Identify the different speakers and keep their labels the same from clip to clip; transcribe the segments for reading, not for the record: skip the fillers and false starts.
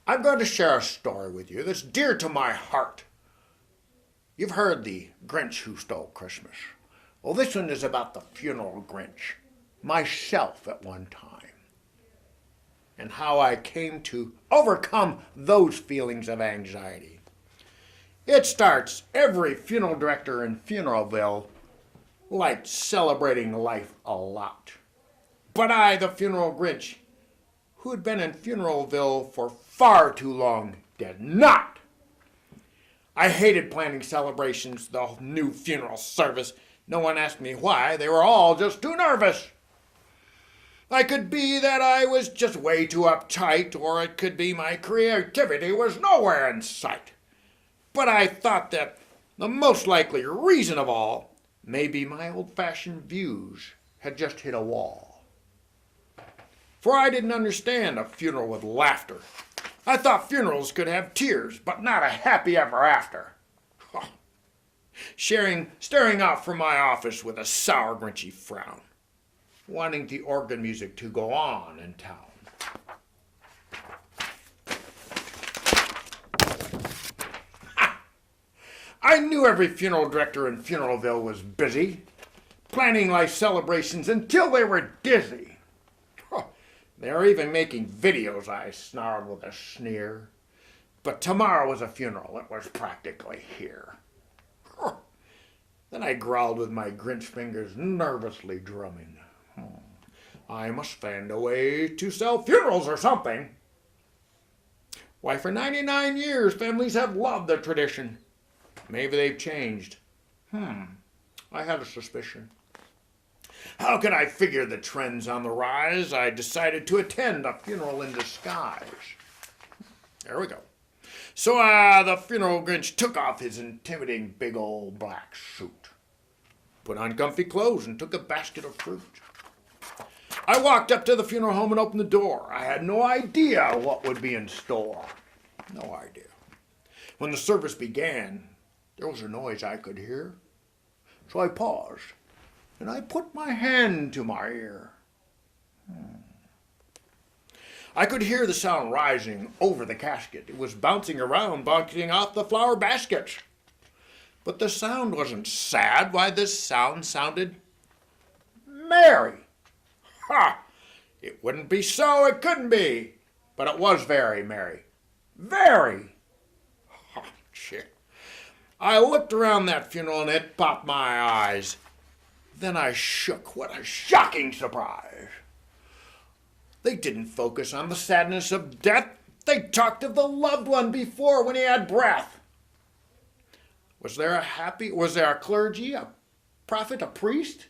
Speaker 1: I'm going to share a story with you that's dear to my heart. You've heard the Grinch who stole Christmas. Well, this one is about the funeral Grinch, myself at one time, and how I came to overcome those feelings of anxiety. It starts every funeral director in Funeralville liked celebrating life a lot. But I, the funeral Grinch, who had been in Funeralville for far too long, did not. I hated planning celebrations, the new funeral service. No one asked me why. They were all just too nervous. It could be that I was just way too uptight, or it could be my creativity was nowhere in sight. But I thought that the most likely reason of all may be my old-fashioned views had just hit a wall. For I didn't understand a funeral with laughter. I thought funerals could have tears, but not a happy ever after. Staring out from my office with a sour, grinchy frown, wanting the organ music to go on in town. I knew every funeral director in Funeralville was busy, planning life celebrations until they were dizzy. They were even making videos, I snarled with a sneer. But tomorrow was a funeral. It was practically here. Then I growled with my Grinch fingers nervously drumming. I must find a way to sell funerals or something. Why, for 99 years, families have loved the tradition. Maybe they've changed. I had a suspicion. How could I figure the trends on the rise? I decided to attend a funeral in disguise. There we go. So the funeral Grinch took off his intimidating big old black suit, put on comfy clothes, and took a basket of fruit. I walked up to the funeral home and opened the door. I had no idea what would be in store. No idea. When the service began, there was a noise I could hear. So I paused, and I put my hand to my ear. I could hear the sound rising over the casket. It was bouncing around, bouncing off the flower baskets. But the sound wasn't sad. Why, this sound sounded merry. Ha! It wouldn't be so, it couldn't be. But it was very merry. Very. Oh, shit. I looked around that funeral and it popped my eyes. Then I shook. What a shocking surprise. They didn't focus on the sadness of death. They talked of the loved one before when he had breath. Was there a clergy, a prophet, a priest?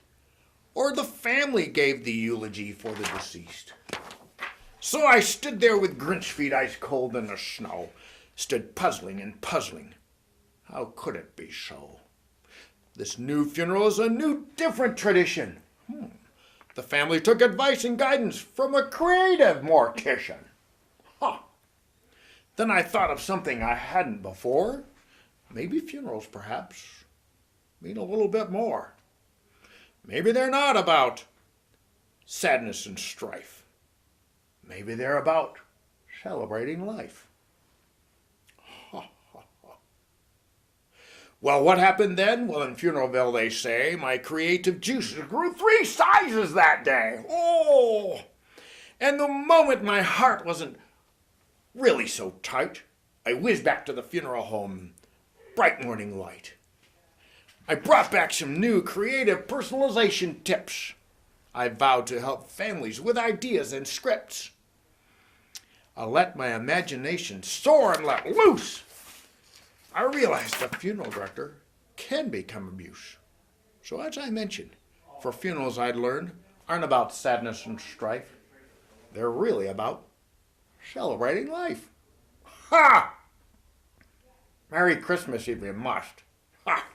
Speaker 1: Or the family gave the eulogy for the deceased? So I stood there with Grinch feet ice cold in the snow, stood puzzling and puzzling. How could it be so? This new funeral is a new, different tradition. The family took advice and guidance from a creative mortician. Then I thought of something I hadn't before. Maybe funerals, perhaps, mean a little bit more. Maybe they're not about sadness and strife. Maybe they're about celebrating life. Well, what happened then? Well, in Funeralville, they say, my creative juices grew 3 sizes that day. Oh! And the moment my heart wasn't really so tight, I whizzed back to the funeral home, bright morning light. I brought back some new creative personalization tips. I vowed to help families with ideas and scripts. I let my imagination soar and let loose. I realized the funeral director can become abuse. So as I mentioned, for funerals I'd learned aren't about sadness and strife. They're really about celebrating life. Ha! Merry Christmas if you must. Ha!